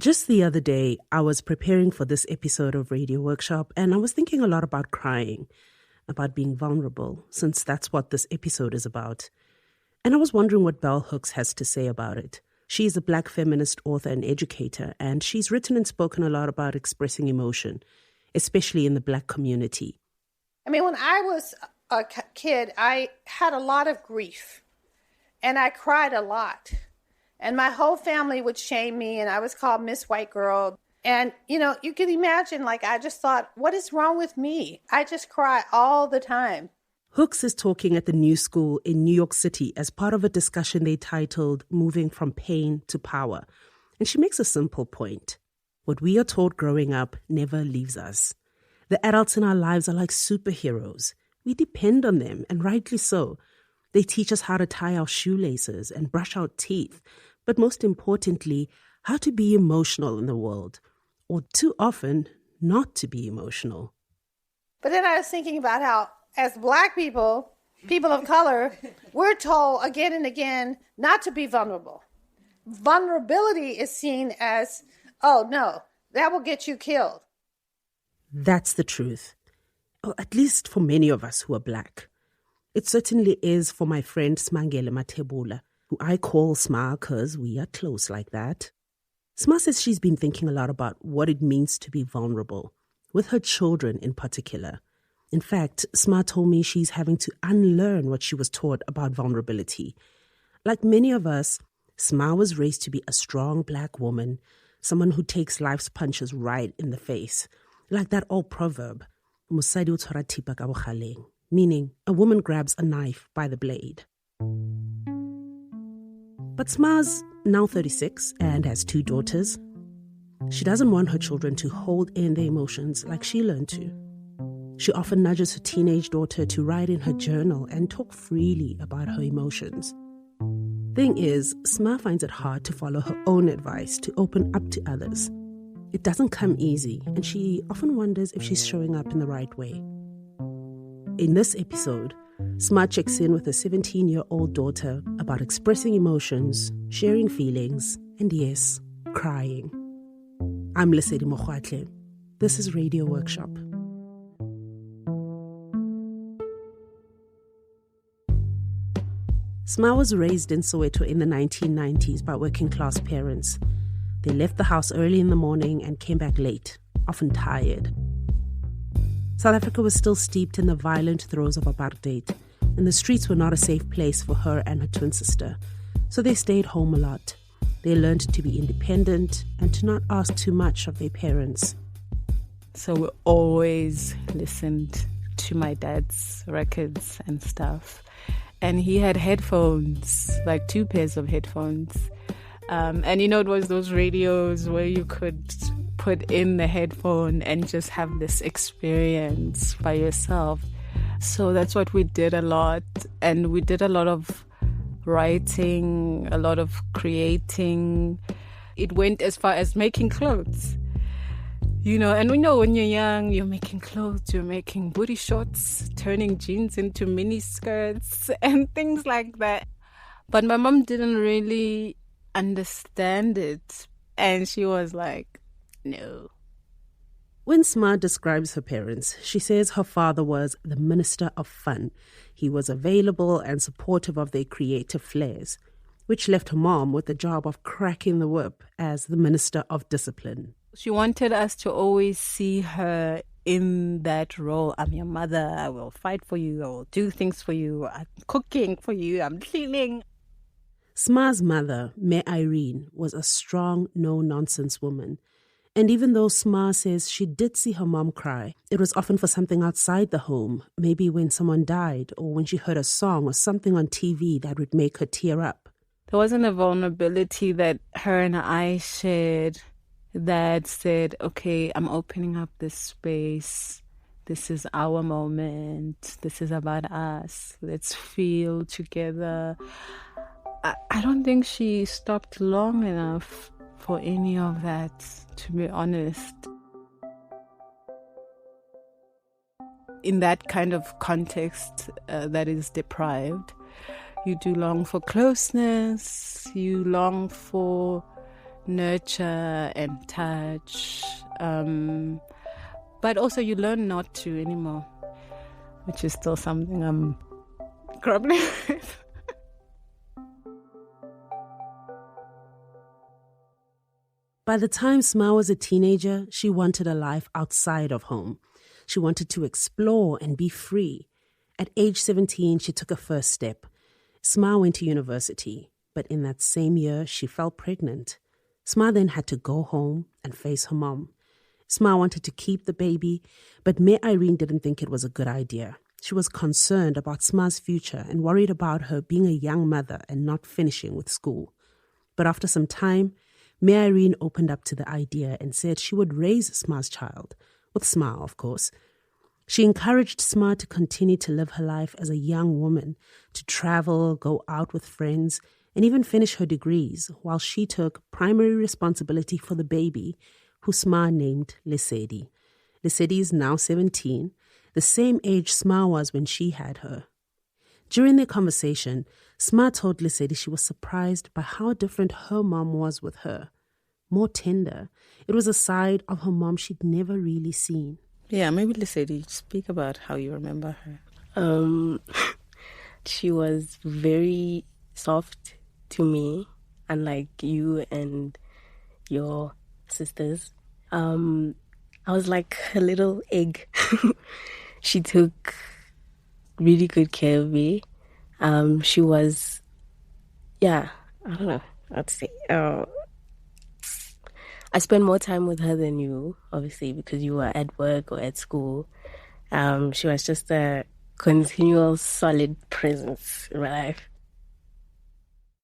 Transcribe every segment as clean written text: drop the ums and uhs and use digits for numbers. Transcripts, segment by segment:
Just the other day, I was preparing for this episode of Radio Workshop, and I was thinking a lot about crying, about being vulnerable, since that's what this episode is about. And I was wondering what Bell Hooks has to say about it. She's a Black feminist author and educator, and she's written and spoken a lot about expressing emotion, especially in the Black community. I mean, when I was a kid, I had a lot of grief, and I cried a lot. And my whole family would shame me, and I was called Miss White Girl. And, you can imagine, I just thought, what is wrong with me? I just cry all the time. Hooks is talking at the New School in New York City as part of a discussion they titled Moving from Pain to Power. And she makes a simple point. What we are taught growing up never leaves us. The adults in our lives are like superheroes. We depend on them, and rightly so. They teach us how to tie our shoelaces and brush our teeth, but most importantly, how to be emotional in the world, or too often, not to be emotional. But then I was thinking about how, as Black people, people of color, we're told again and again not to be vulnerable. Vulnerability is seen as, oh no, that will get you killed. That's the truth. Well, at least for many of us who are Black. It certainly is for my friend Smangele Mathebula, who I call Sma because we are close like that. Sma says she's been thinking a lot about what it means to be vulnerable, with her children in particular. In fact, Sma told me she's having to unlearn what she was taught about vulnerability. Like many of us, Sma was raised to be a strong Black woman, someone who takes life's punches right in the face. Like that old proverb, "Mosadi o tshwara thipa ka bogaleng," meaning a woman grabs a knife by the blade. But Sma's now 36 and has 2 daughters. She doesn't want her children to hold in their emotions like she learned to. She often nudges her teenage daughter to write in her journal and talk freely about her emotions. Thing is, Sma finds it hard to follow her own advice to open up to others. It doesn't come easy, and she often wonders if she's showing up in the right way. In this episode, Sma checks in with her 17-year-old daughter about expressing emotions, sharing feelings, and yes, crying. I'm Lesedi Mogwatle. This is Radio Workshop. Sma was raised in Soweto in the 1990s by working-class parents. They left the house early in the morning and came back late, often tired. South Africa was still steeped in the violent throes of Apartheid, and the streets were not a safe place for her and her twin sister. So they stayed home a lot. They learned to be independent and to not ask too much of their parents. So we always listened to my dad's records and stuff. And he had headphones, like 2 pairs of headphones. And it was those radios where you could put in the headphone and just have this experience by yourself. So that's what we did a lot. And we did a lot of writing, a lot of creating. It went as far as making clothes. And we know when you're young, you're making clothes, you're making booty shorts, turning jeans into mini skirts and things like that. But my mom didn't really understand it. And she was like, no. When Sma describes her parents, she says her father was the minister of fun. He was available and supportive of their creative flares, which left her mom with the job of cracking the whip as the minister of discipline. She wanted us to always see her in that role. I'm your mother. I will fight for you. I will do things for you. I'm cooking for you. I'm cleaning. Sma's mother, Irene, was a strong, no-nonsense woman. And even though Sma says she did see her mom cry, it was often for something outside the home, maybe when someone died or when she heard a song or something on TV that would make her tear up. There wasn't a vulnerability that her and I shared that said, okay, I'm opening up this space. This is our moment. This is about us. Let's feel together. I don't think she stopped long enough for any of that, to be honest. In that kind of context that is deprived, you do long for closeness, you long for nurture and touch. But also you learn not to anymore, which is still something I'm grappling with. By the time Sma was a teenager, she wanted a life outside of home. She wanted to explore and be free. At age 17, she took a first step. Sma went to university, but in that same year, she fell pregnant. Sma then had to go home and face her mom. Sma wanted to keep the baby, but Irene didn't think it was a good idea. She was concerned about Sma's future and worried about her being a young mother and not finishing with school. But after some time, Irene opened up to the idea and said she would raise Sma's child, with Sma, of course. She encouraged Sma to continue to live her life as a young woman, to travel, go out with friends, and even finish her degrees, while she took primary responsibility for the baby, who Sma named Lesedi. Lesedi is now 17, the same age Sma was when she had her. During their conversation, Sma told Lesedi she was surprised by how different her mom was with her. More tender. It was a side of her mom she'd never really seen. Yeah, maybe Lesedi, speak about how you remember her. She was very soft to me, unlike you and your sisters. I was like a little egg. She took really good care of me. She was, I don't know, I'd say, I spent more time with her than you, obviously, because you were at work or at school. She was just a continual, solid presence in my life.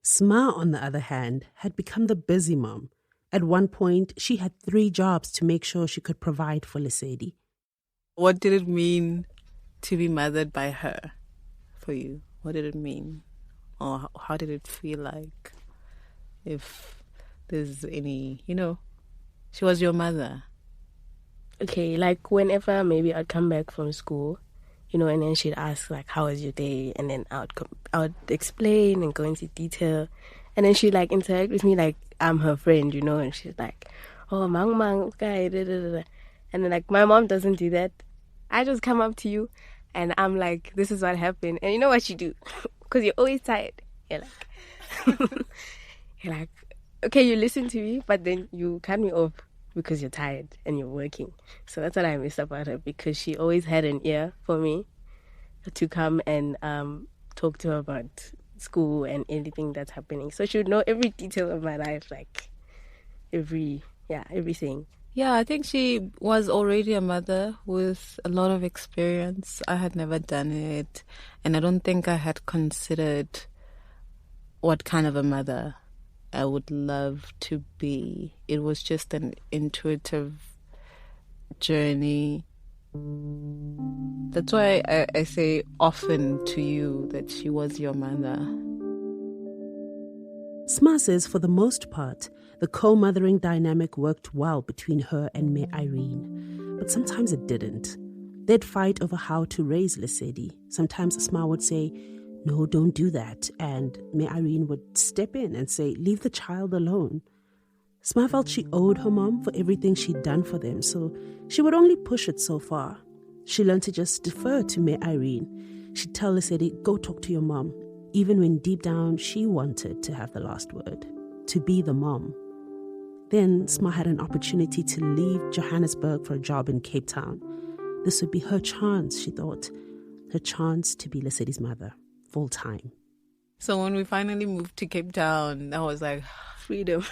Sma, on the other hand, had become the busy mom. At one point, she had 3 jobs to make sure she could provide for Lesedi. What did it mean to be mothered by her for you? What did it mean? Or how did it feel like? If there's any, she was your mother. Okay, like whenever maybe I'd come back from school, and then she'd ask like, how was your day? And then I would explain and go into detail. And then she'd like interact with me like I'm her friend, and she's like, oh, mang, okay, da, da, da. And then like my mom doesn't do that. I just come up to you and I'm like, this is what happened. And you know what you do? Because you're always tired. You're like, okay, you listen to me, but then you cut me off because you're tired and you're working. So that's what I miss about her, because she always had an ear for me to come and talk to her about school and anything that's happening. So she would know every detail of my life, like everything. Yeah, I think she was already a mother with a lot of experience. I had never done it, and I don't think I had considered what kind of a mother I would love to be. It was just an intuitive journey. That's why I say often to you that she was your mother. Sma says for the most part, the co-mothering dynamic worked well between her and Irene, but sometimes it didn't. They'd fight over how to raise Lesedi. Sometimes Sma would say, no, don't do that, and Irene would step in and say, leave the child alone. Sma felt she owed her mom for everything she'd done for them, so she would only push it so far. She learned to just defer to Irene. She'd tell Lesedi, go talk to your mom, even when deep down she wanted to have the last word, to be the mom. Then Sma had an opportunity to leave Johannesburg for a job in Cape Town. This would be her chance, she thought, her chance to be Lesedi's mother, full time. So when we finally moved to Cape Town, I was like, Freedom.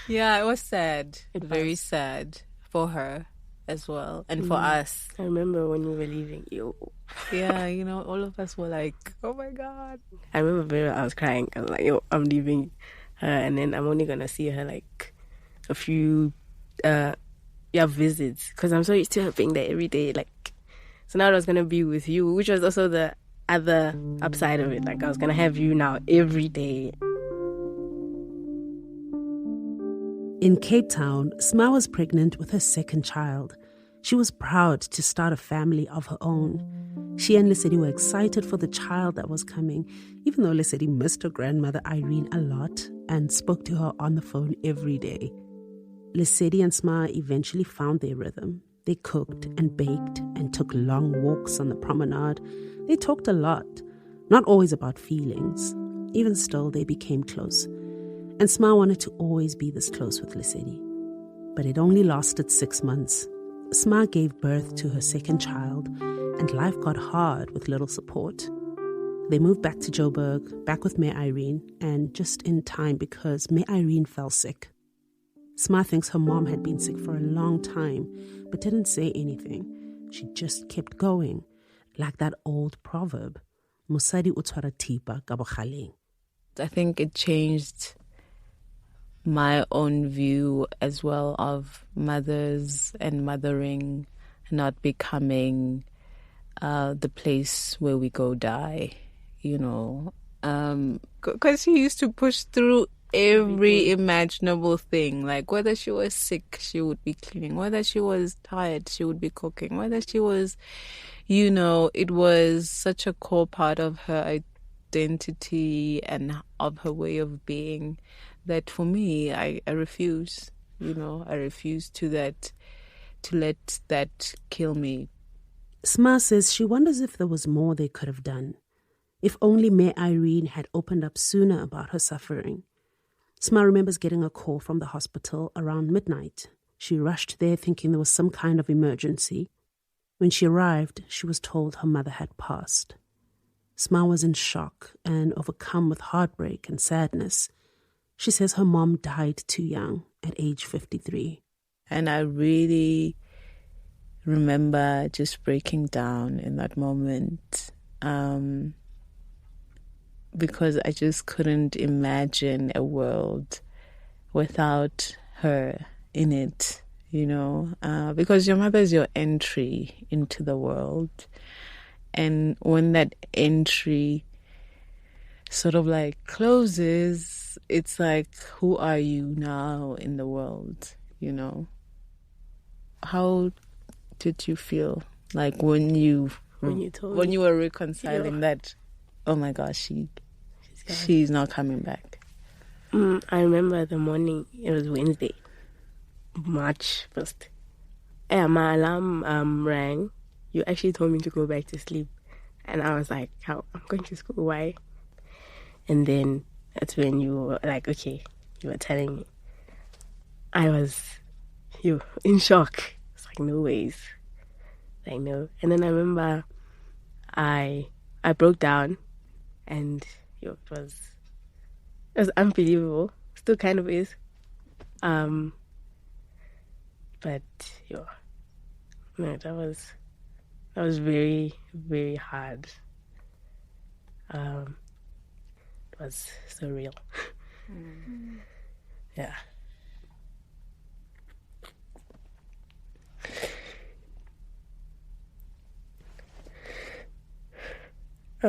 Yeah, it was sad. Very sad for her as well, and for us. I remember when we were leaving. Yeah, all of us were like, oh my God. I remember I was crying. I was like, I'm leaving her, and then I'm only going to see her like a few visits, because I'm so used to her being there every day. Like, so now I was going to be with you, which was also the other upside of it. Like, I was going to have you now every day. In Cape Town, Sma was pregnant with her second child. She was proud to start a family of her own. She and Lesedi were excited for the child that was coming, even though Lesedi missed her grandmother Irene a lot and spoke to her on the phone every day. Lesedi and Sma eventually found their rhythm. They cooked and baked and took long walks on the promenade. They talked a lot, not always about feelings. Even still, they became close. And Sma wanted to always be this close with Lesedi. But it only lasted 6 months. Sma gave birth to her second child, and life got hard with little support. They moved back to Joburg, back with Mayor Irene, and just in time because Mayor Irene fell sick. Sma thinks her mom had been sick for a long time, but didn't say anything. She just kept going, like that old proverb, Mosadi o tshwara thipa ka bokgaleng. I think it changed my own view as well of mothers and mothering not becoming the place where we go die, you know. Because she used to push through every imaginable thing. Like whether she was sick, she would be cleaning. Whether she was tired, she would be cooking. Whether she was, you know, it was such a core part of her identity and of her way of being that for me, I refuse, you know, I refuse to let that kill me. Sma says she wonders if there was more they could have done. If only Mayor Irene had opened up sooner about her suffering. Sma remembers getting a call from the hospital around midnight. She rushed there thinking there was some kind of emergency. When she arrived, she was told her mother had passed. Sma was in shock and overcome with heartbreak and sadness. She says her mom died too young, at age 53. And I really remember just breaking down in that moment because I just couldn't imagine a world without her in it, you know, because your mother is your entry into the world. And when that entry sort of like closes, it's like, who are you now in the world, you know? How did you feel like when you were reconciling that, oh my gosh, she's not coming back? I remember the morning, it was Wednesday, March 1st. Yeah, my alarm rang. You actually told me to go back to sleep. And I was like, how? I'm going to school, why? And then that's when you were like, okay, you were telling me. I was in shock. It's like, no ways. Like, no. And then I remember I broke down and it was unbelievable. Still kind of is. But no, that was very, very hard. It was surreal. Yeah. I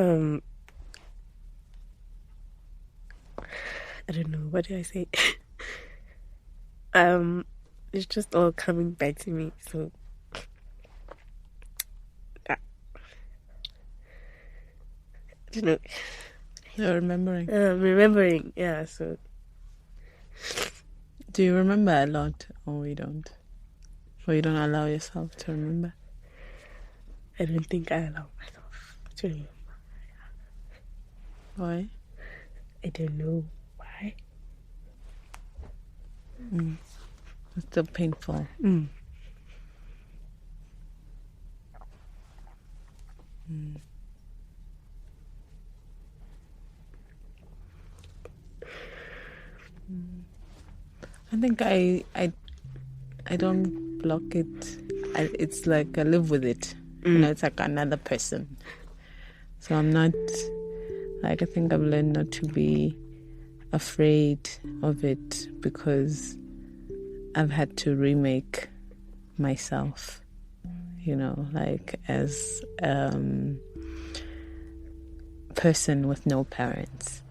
don't know, what do I say? It's just all coming back to me, so I don't know. You're remembering. Remembering, yeah, so. Do you remember a lot, or you don't? Or you don't allow yourself to remember? I don't think I allow myself to remember. Why? I don't know why. It's still painful. I think I don't block it. It's like I live with it. You know, it's like another person. So I'm not, like, I think I've learned not to be afraid of it because I've had to remake myself, you know, like as person with no parents,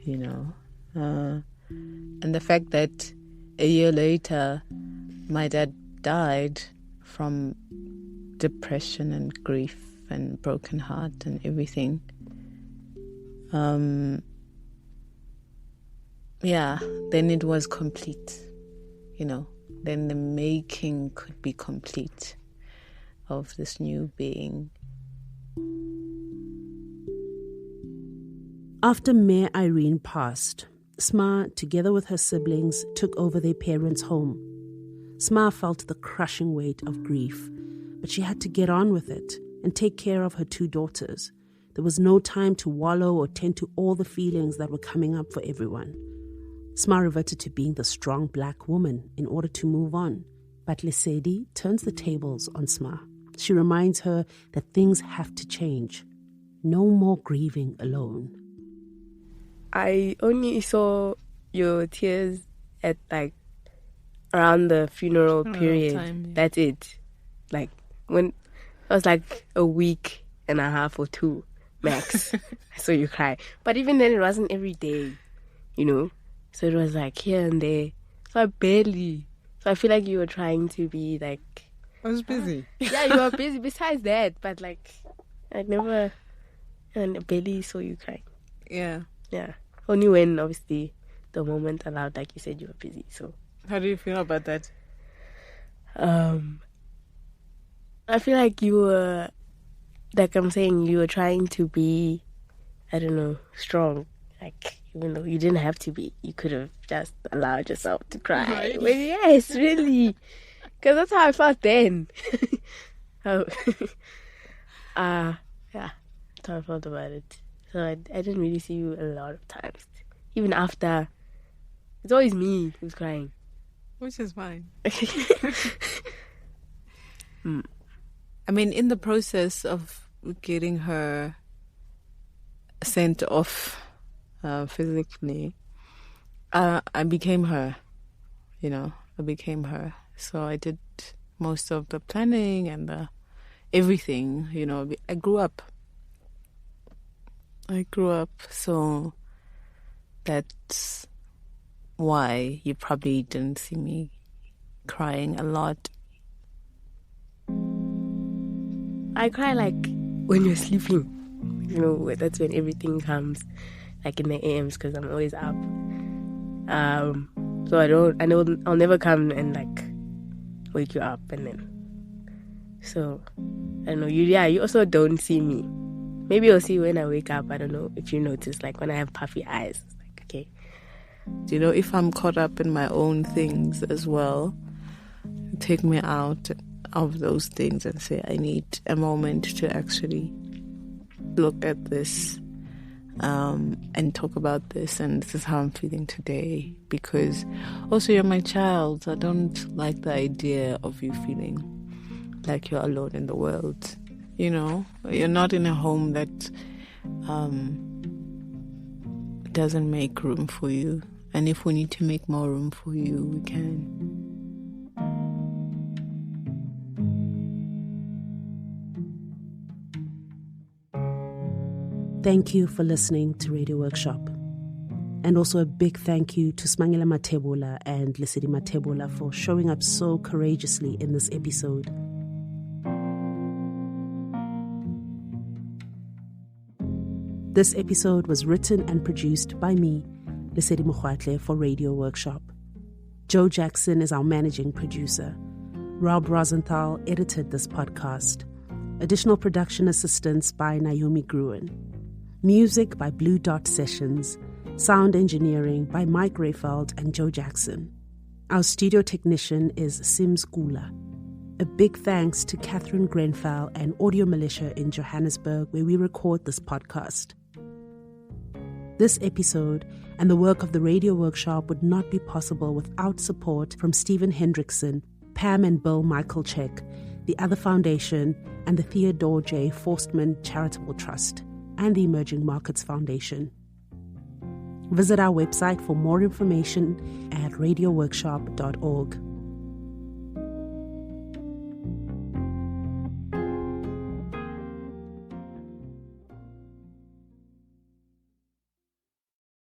you know. And the fact that a year later my dad died from depression and grief and broken heart and everything, then it was complete, then the making could be complete of this new being. After Mayor Irene passed, Sma, together with her siblings, took over their parents' home. Sma felt the crushing weight of grief, but she had to get on with it and take care of her 2 daughters. There was no time to wallow or tend to all the feelings that were coming up for everyone. Sma reverted to being the strong black woman in order to move on. But Lesedi turns the tables on Sma. She reminds her that things have to change. No more grieving alone. I only saw your tears at around the funeral period. Time, yeah. That's it. When it was a week and a half or 2 max. I saw you cry. But even then it wasn't every day, So it was here and there. So I barely. So I feel like you were trying to be I was busy. Yeah, you were busy besides that. But I never and barely saw you cry. Yeah. Yeah. Only when, obviously, the moment allowed, like you said, you were busy. So, how do you feel about that? I feel like you were, I'm saying, you were trying to be, I don't know, strong. Even though you didn't have to be, you could have just allowed yourself to cry. Right. Well, yes, really. Because that's how I felt then. Yeah, that's how I felt about it. So I didn't really see you a lot of times. Even after, it's always me who's crying. Which is fine. I mean, in the process of getting her sent off physically, I became her, I became her. So I did most of the planning and the everything, I grew up, so that's why you probably didn't see me crying a lot. I cry when you're sleeping. That's when everything comes, in the AMs, because I'm always up. So I'll never come and wake you up and then. So I don't know. You also don't see me. Maybe you'll see when I wake up. I don't know if you notice, when I have puffy eyes. Okay. If I'm caught up in my own things as well, take me out of those things and say, I need a moment to actually look at this and talk about this, and this is how I'm feeling today. Because also you're my child. I don't like the idea of you feeling like you're alone in the world. You're not in a home that doesn't make room for you. And if we need to make more room for you, we can. Thank you for listening to Radio Workshop. And also a big thank you to Smangele Mathebula and Lesedi Mathebula for showing up so courageously in this episode. This episode was written and produced by me, Lesedi Mathebula, for Radio Workshop. Joe Jackson is our managing producer. Rob Rosenthal edited this podcast. Additional production assistance by Naomi Gruen. Music by Blue Dot Sessions. Sound engineering by Mike Rayfeld and Joe Jackson. Our studio technician is Sims Gula. A big thanks to Catherine Grenfell and Audio Militia in Johannesburg, where we record this podcast. This episode and the work of the Radio Workshop would not be possible without support from Stephen Hendrickson, Pam and Bill Michaelchek, the Other Foundation, and the Theodore J. Forstman Charitable Trust, and the Emerging Markets Foundation. Visit our website for more information at radioworkshop.org.